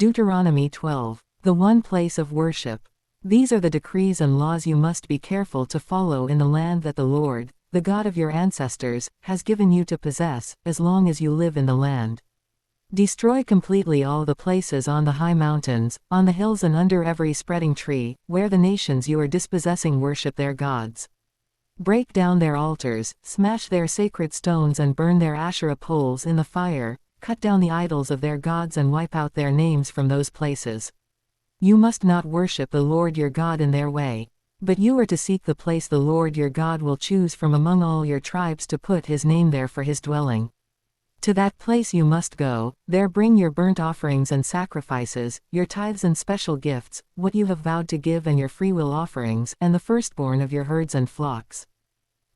Deuteronomy 12. The one place of worship. These are the decrees and laws you must be careful to follow in the land that the Lord, the God of your ancestors, has given you to possess, as long as you live in the land. Destroy completely all the places on the high mountains, on the hills and under every spreading tree, where the nations you are dispossessing worship their gods. Break down their altars, smash their sacred stones and burn their Asherah poles in the fire, cut down the idols of their gods and wipe out their names from those places. You must not worship the Lord your God in their way. But you are to seek the place the Lord your God will choose from among all your tribes to put his name there for his dwelling. To that place you must go, there bring your burnt offerings and sacrifices, your tithes and special gifts, what you have vowed to give and your freewill offerings, and the firstborn of your herds and flocks.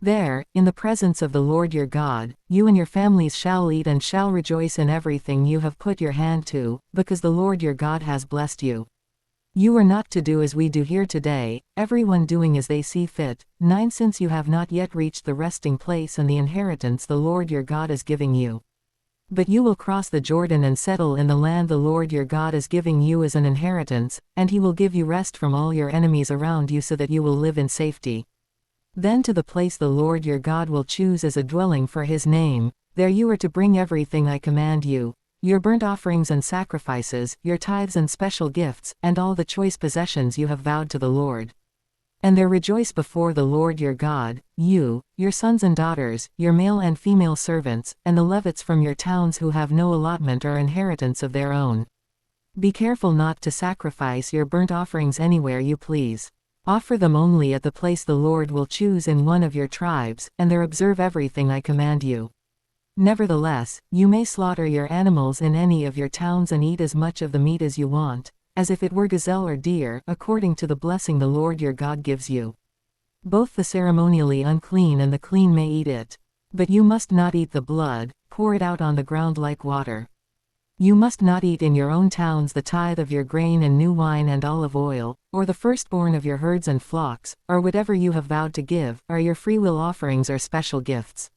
There, in the presence of the Lord your God, you and your families shall eat and shall rejoice in everything you have put your hand to, because the Lord your God has blessed you. You are not to do as we do here today, everyone doing as they see fit. 9 Since you have not yet reached the resting place and the inheritance the Lord your God is giving you. But you will cross the Jordan and settle in the land the Lord your God is giving you as an inheritance, and he will give you rest from all your enemies around you so that you will live in safety. Then to the place the Lord your God will choose as a dwelling for his name, there you are to bring everything I command you, your burnt offerings and sacrifices, your tithes and special gifts, and all the choice possessions you have vowed to the Lord. And there rejoice before the Lord your God, you, your sons and daughters, your male and female servants, and the Levites from your towns who have no allotment or inheritance of their own. Be careful not to sacrifice your burnt offerings anywhere you please. Offer them only at the place the Lord will choose in one of your tribes, and there observe everything I command you. Nevertheless, you may slaughter your animals in any of your towns and eat as much of the meat as you want, as if it were gazelle or deer, according to the blessing the Lord your God gives you. Both the ceremonially unclean and the clean may eat it. But you must not eat the blood, pour it out on the ground like water. You must not eat in your own towns the tithe of your grain and new wine and olive oil, or the firstborn of your herds and flocks, or whatever you have vowed to give, or your freewill offerings or special gifts.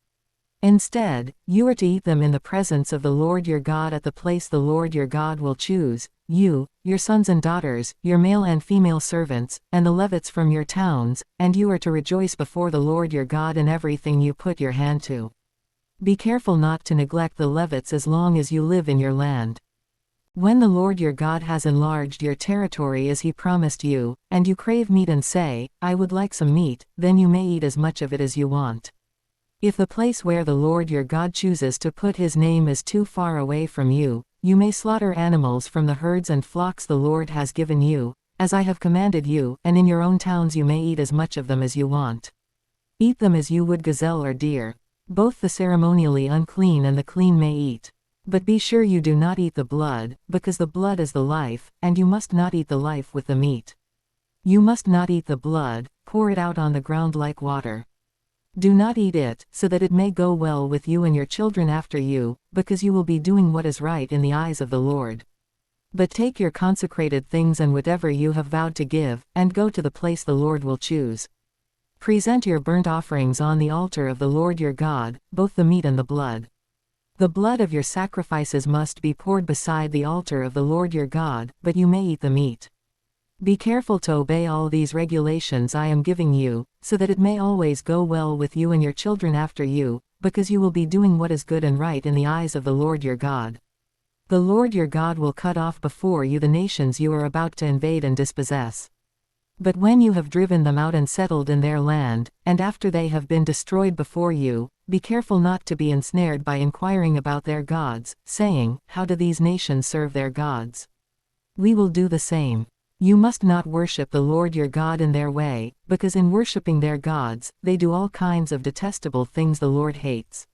Instead, you are to eat them in the presence of the Lord your God at the place the Lord your God will choose, you, your sons and daughters, your male and female servants, and the Levites from your towns, and you are to rejoice before the Lord your God in everything you put your hand to. Be careful not to neglect the Levites as long as you live in your land. When the Lord your God has enlarged your territory as he promised you, and you crave meat and say, I would like some meat, then you may eat as much of it as you want. If the place where the Lord your God chooses to put his name is too far away from you, you may slaughter animals from the herds and flocks the Lord has given you, as I have commanded you, and in your own towns you may eat as much of them as you want. Eat them as you would gazelle or deer. Both the ceremonially unclean and the clean may eat. But be sure you do not eat the blood, because the blood is the life, and you must not eat the life with the meat. You must not eat the blood, pour it out on the ground like water. Do not eat it, so that it may go well with you and your children after you, because you will be doing what is right in the eyes of the Lord. But take your consecrated things and whatever you have vowed to give, and go to the place the Lord will choose. Present your burnt offerings on the altar of the Lord your God, both the meat and the blood. The blood of your sacrifices must be poured beside the altar of the Lord your God, but you may eat the meat. Be careful to obey all these regulations I am giving you, so that it may always go well with you and your children after you, because you will be doing what is good and right in the eyes of the Lord your God. The Lord your God will cut off before you the nations you are about to invade and dispossess. But when you have driven them out and settled in their land, and after they have been destroyed before you, be careful not to be ensnared by inquiring about their gods, saying, How do these nations serve their gods? We will do the same. You must not worship the Lord your God in their way, because in worshipping their gods, they do all kinds of detestable things the Lord hates.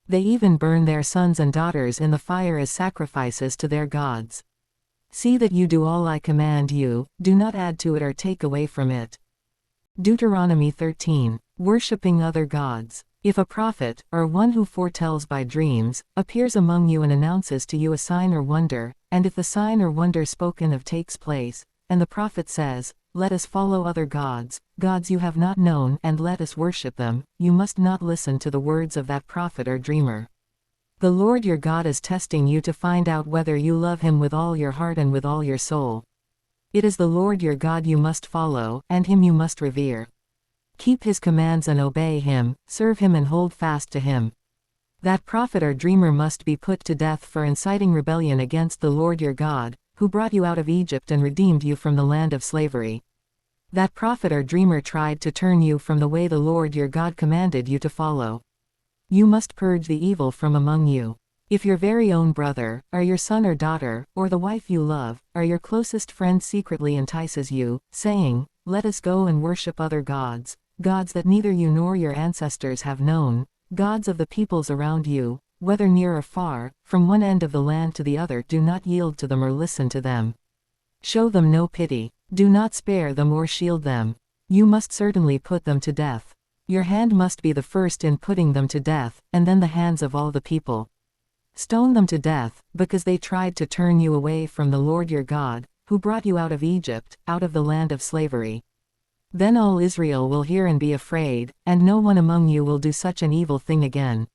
They even burn their sons and daughters in the fire as sacrifices to their gods. See that you do all I command you, do not add to it or take away from it. Deuteronomy 13. Worshipping other gods. If a prophet, or one who foretells by dreams, appears among you and announces to you a sign or wonder, and if the sign or wonder spoken of takes place, and the prophet says, Let us follow other gods, gods you have not known, and let us worship them, you must not listen to the words of that prophet or dreamer. The Lord your God is testing you to find out whether you love him with all your heart and with all your soul. It is the Lord your God you must follow, and him you must revere. Keep his commands and obey him, serve him and hold fast to him. That prophet or dreamer must be put to death for inciting rebellion against the Lord your God, who brought you out of Egypt and redeemed you from the land of slavery. That prophet or dreamer tried to turn you from the way the Lord your God commanded you to follow. You must purge the evil from among you. If your very own brother, or your son or daughter, or the wife you love, or your closest friend secretly entices you, saying, "Let us go and worship other gods," gods that neither you nor your ancestors have known, gods of the peoples around you, whether near or far, from one end of the land to the other, do not yield to them or listen to them. Show them no pity. Do not spare them or shield them. You must certainly put them to death. Your hand must be the first in putting them to death, and then the hands of all the people. Stone them to death, because they tried to turn you away from the Lord your God, who brought you out of Egypt, out of the land of slavery. Then all Israel will hear and be afraid, and no one among you will do such an evil thing again.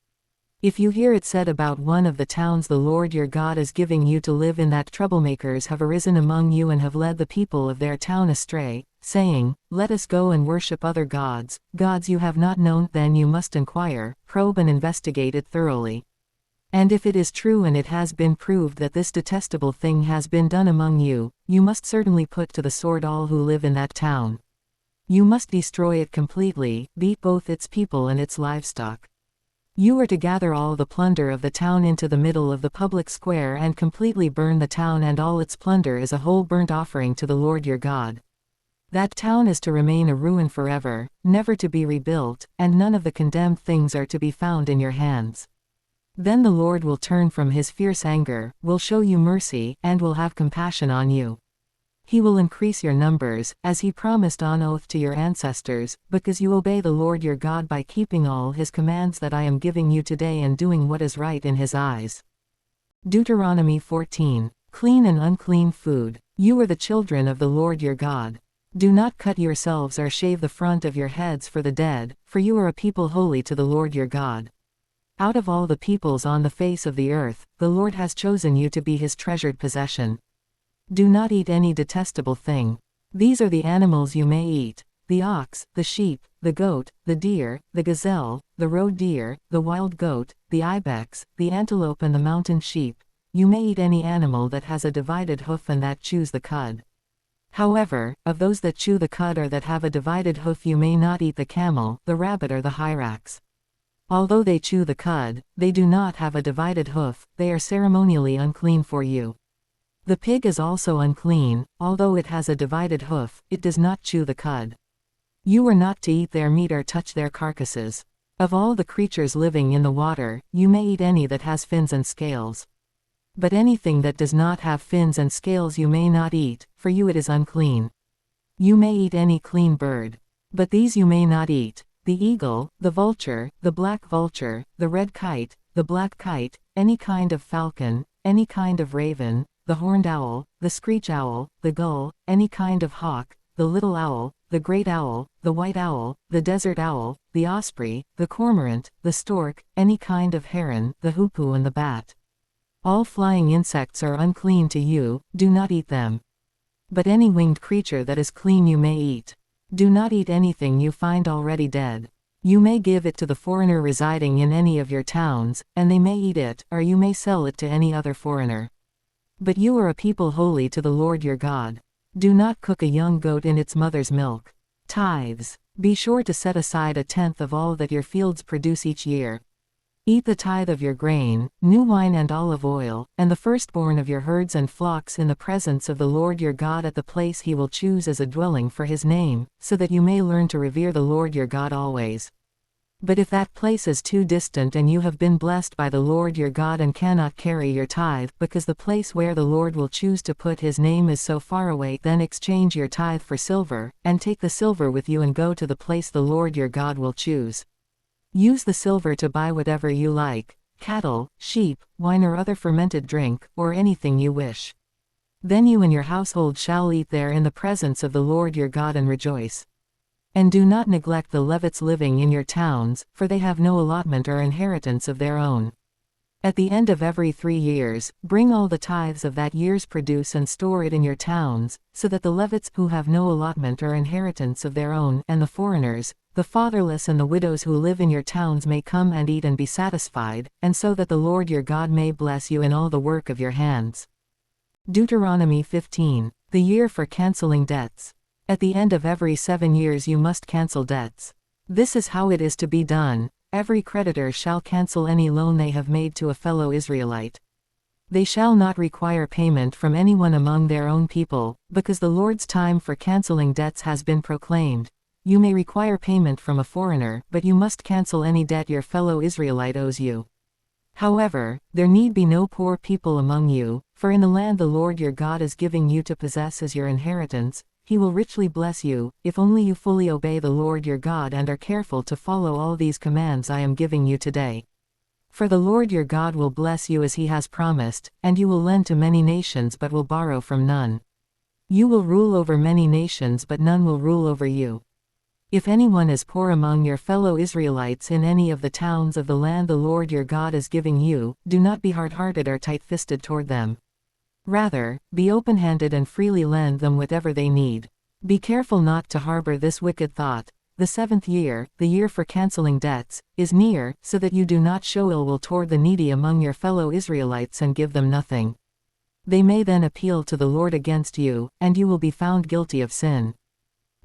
If you hear it said about one of the towns the Lord your God is giving you to live in that troublemakers have arisen among you and have led the people of their town astray, saying, "Let us go and worship other gods," gods you have not known, then you must inquire, probe and investigate it thoroughly. And if it is true and it has been proved that this detestable thing has been done among you, you must certainly put to the sword all who live in that town. You must destroy it completely, beat both its people and its livestock. You are to gather all the plunder of the town into the middle of the public square and completely burn the town and all its plunder as a whole burnt offering to the Lord your God. That town is to remain a ruin forever, never to be rebuilt, and none of the condemned things are to be found in your hands. Then the Lord will turn from his fierce anger, will show you mercy, and will have compassion on you. He will increase your numbers, as he promised on oath to your ancestors, because you obey the Lord your God by keeping all his commands that I am giving you today and doing what is right in his eyes. Deuteronomy 14. Clean and unclean food. You are the children of the Lord your God. Do not cut yourselves or shave the front of your heads for the dead, for you are a people holy to the Lord your God. Out of all the peoples on the face of the earth, the Lord has chosen you to be his treasured possession. Do not eat any detestable thing. These are the animals you may eat: the ox, the sheep, the goat, the deer, the gazelle, the roe deer, the wild goat, the ibex, the antelope and the mountain sheep. You may eat any animal that has a divided hoof and that chews the cud. However, of those that chew the cud or that have a divided hoof you may not eat the camel, the rabbit or the hyrax. Although they chew the cud, they do not have a divided hoof, they are ceremonially unclean for you. The pig is also unclean, although it has a divided hoof, it does not chew the cud. You are not to eat their meat or touch their carcasses. Of all the creatures living in the water, you may eat any that has fins and scales. But anything that does not have fins and scales you may not eat, for you it is unclean. You may eat any clean bird. But these you may not eat: the eagle, the vulture, the black vulture, the red kite, the black kite, any kind of falcon, any kind of raven, the horned owl, the screech owl, the gull, any kind of hawk, the little owl, the great owl, the white owl, the desert owl, the osprey, the cormorant, the stork, any kind of heron, the hoopoe and the bat. All flying insects are unclean to you, do not eat them. But any winged creature that is clean you may eat. Do not eat anything you find already dead. You may give it to the foreigner residing in any of your towns, and they may eat it, or you may sell it to any other foreigner. But you are a people holy to the Lord your God. Do not cook a young goat in its mother's milk. Tithes. Be sure to set aside 1/10 of all that your fields produce each year. Eat the tithe of your grain, new wine and olive oil, and the firstborn of your herds and flocks in the presence of the Lord your God at the place he will choose as a dwelling for his name, so that you may learn to revere the Lord your God always. But if that place is too distant and you have been blessed by the Lord your God and cannot carry your tithe, because the place where the Lord will choose to put his name is so far away, then exchange your tithe for silver, and take the silver with you and go to the place the Lord your God will choose. Use the silver to buy whatever you like: cattle, sheep, wine or other fermented drink, or anything you wish. Then you and your household shall eat there in the presence of the Lord your God and rejoice. And do not neglect the Levites living in your towns, for they have no allotment or inheritance of their own. At the end of every 3 years, bring all the tithes of that year's produce and store it in your towns, so that the Levites who have no allotment or inheritance of their own, and the foreigners, the fatherless and the widows who live in your towns may come and eat and be satisfied, and so that the Lord your God may bless you in all the work of your hands. Deuteronomy 15. The year for canceling debts. At the end of every 7 years you must cancel debts. This is how it is to be done. Every creditor shall cancel any loan they have made to a fellow Israelite. They shall not require payment from anyone among their own people, because the Lord's time for canceling debts has been proclaimed. You may require payment from a foreigner, but you must cancel any debt your fellow Israelite owes you. However, there need be no poor people among you, for in the land the Lord your God is giving you to possess as your inheritance, He will richly bless you, if only you fully obey the Lord your God and are careful to follow all these commands I am giving you today. For the Lord your God will bless you as He has promised, and you will lend to many nations but will borrow from none. You will rule over many nations but none will rule over you. If anyone is poor among your fellow Israelites in any of the towns of the land the Lord your God is giving you, do not be hard-hearted or tight-fisted toward them. Rather, be open-handed and freely lend them whatever they need. Be careful not to harbor this wicked thought: the 7th year, the year for canceling debts, is near, so that you do not show ill will toward the needy among your fellow Israelites and give them nothing. They may then appeal to the Lord against you, and you will be found guilty of sin.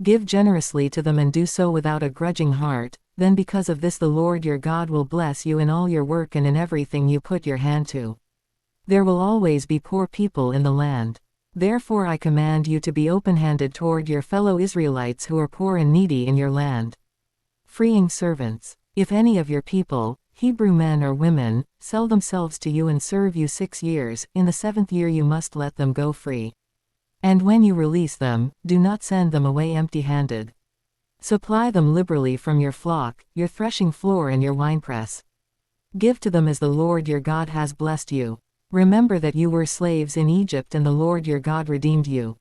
Give generously to them and do so without a grudging heart, then because of this the Lord your God will bless you in all your work and in everything you put your hand to. There will always be poor people in the land. Therefore I command you to be open-handed toward your fellow Israelites who are poor and needy in your land. Freeing servants. If any of your people, Hebrew men or women, sell themselves to you and serve you 6 years, in the 7th year you must let them go free. And when you release them, do not send them away empty-handed. Supply them liberally from your flock, your threshing floor and your winepress. Give to them as the Lord your God has blessed you. Remember that you were slaves in Egypt and the Lord your God redeemed you.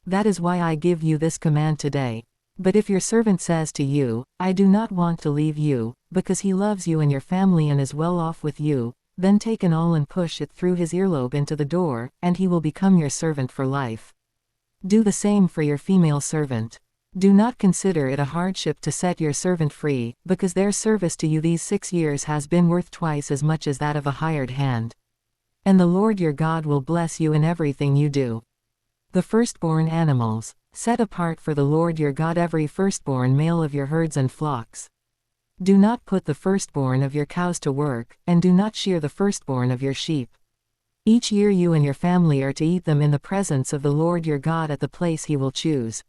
That is why I give you this command today. But if your servant says to you, I do not want to leave you, because he loves you and your family and is well off with you, then take an awl and push it through his earlobe into the door, and he will become your servant for life. Do the same for your female servant. Do not consider it a hardship to set your servant free, because their service to you these 6 years has been worth twice as much as that of a hired hand. And the Lord your God will bless you in everything you do. The firstborn animals. Set apart for the Lord your God every firstborn male of your herds and flocks. Do not put the firstborn of your cows to work, and do not shear the firstborn of your sheep. Each year you and your family are to eat them in the presence of the Lord your God at the place He will choose.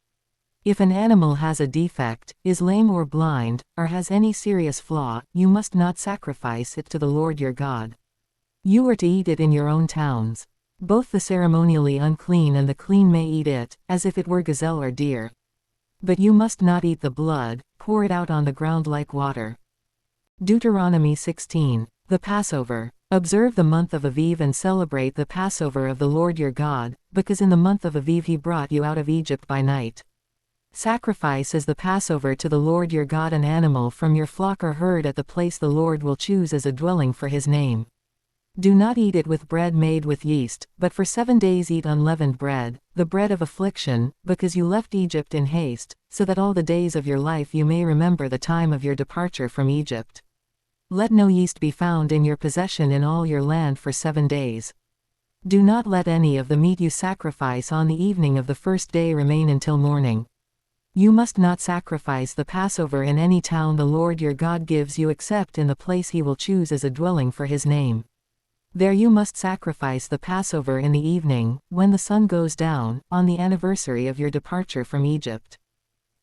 If an animal has a defect, is lame or blind, or has any serious flaw, you must not sacrifice it to the Lord your God. You are to eat it in your own towns. Both the ceremonially unclean and the clean may eat it, as if it were gazelle or deer. But you must not eat the blood, pour it out on the ground like water. Deuteronomy 16. The Passover. Observe the month of Aviv and celebrate the Passover of the Lord your God, because in the month of Aviv He brought you out of Egypt by night. Sacrifice as the Passover to the Lord your God an animal from your flock or herd at the place the Lord will choose as a dwelling for His name. Do not eat it with bread made with yeast, but for 7 days eat unleavened bread, the bread of affliction, because you left Egypt in haste, so that all the days of your life you may remember the time of your departure from Egypt. Let no yeast be found in your possession in all your land for 7 days. Do not let any of the meat you sacrifice on the evening of the first day remain until morning. You must not sacrifice the Passover in any town the Lord your God gives you except in the place He will choose as a dwelling for His name. There you must sacrifice the Passover in the evening, when the sun goes down, on the anniversary of your departure from Egypt.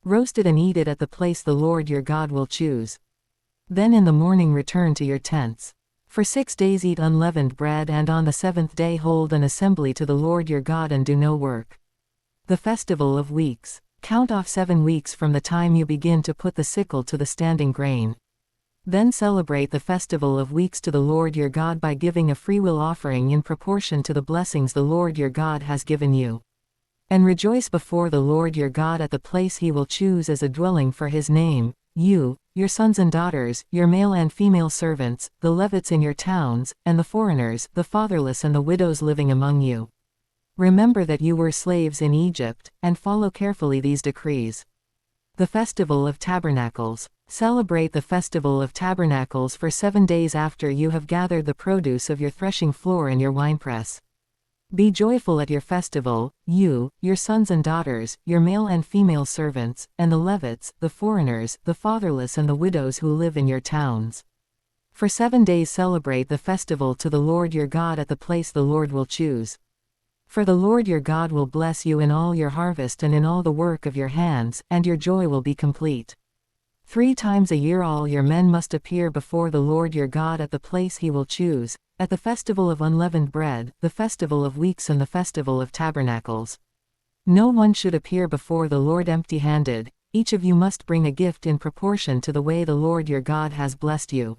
Roast it and eat it at the place the Lord your God will choose. Then in the morning return to your tents. For 6 days eat unleavened bread, and on the 7th day hold an assembly to the Lord your God and do no work. The Festival of Weeks. Count off 7 weeks from the time you begin to put the sickle to the standing grain. Then celebrate the Festival of Weeks to the Lord your God by giving a freewill offering in proportion to the blessings the Lord your God has given you. And rejoice before the Lord your God at the place He will choose as a dwelling for His name. you, your sons and daughters, your male and female servants, the Levites in your towns, and the foreigners, the fatherless and the widows living among you. Remember that you were slaves in Egypt, and follow carefully these decrees. The Festival of Tabernacles. Celebrate the Festival of Tabernacles for 7 days after you have gathered the produce of your threshing floor and your winepress. Be joyful at your festival, you, your sons and daughters, your male and female servants, and the Levites, the foreigners, the fatherless and the widows who live in your towns. For 7 days celebrate the festival to the Lord your God at the place the Lord will choose. For the Lord your God will bless you in all your harvest and in all the work of your hands, and your joy will be complete. 3 times a year all your men must appear before the Lord your God at the place he will choose, at the festival of unleavened bread, the festival of weeks and the festival of tabernacles. No one should appear before the Lord empty-handed. Each of you must bring a gift in proportion to the way the Lord your God has blessed you.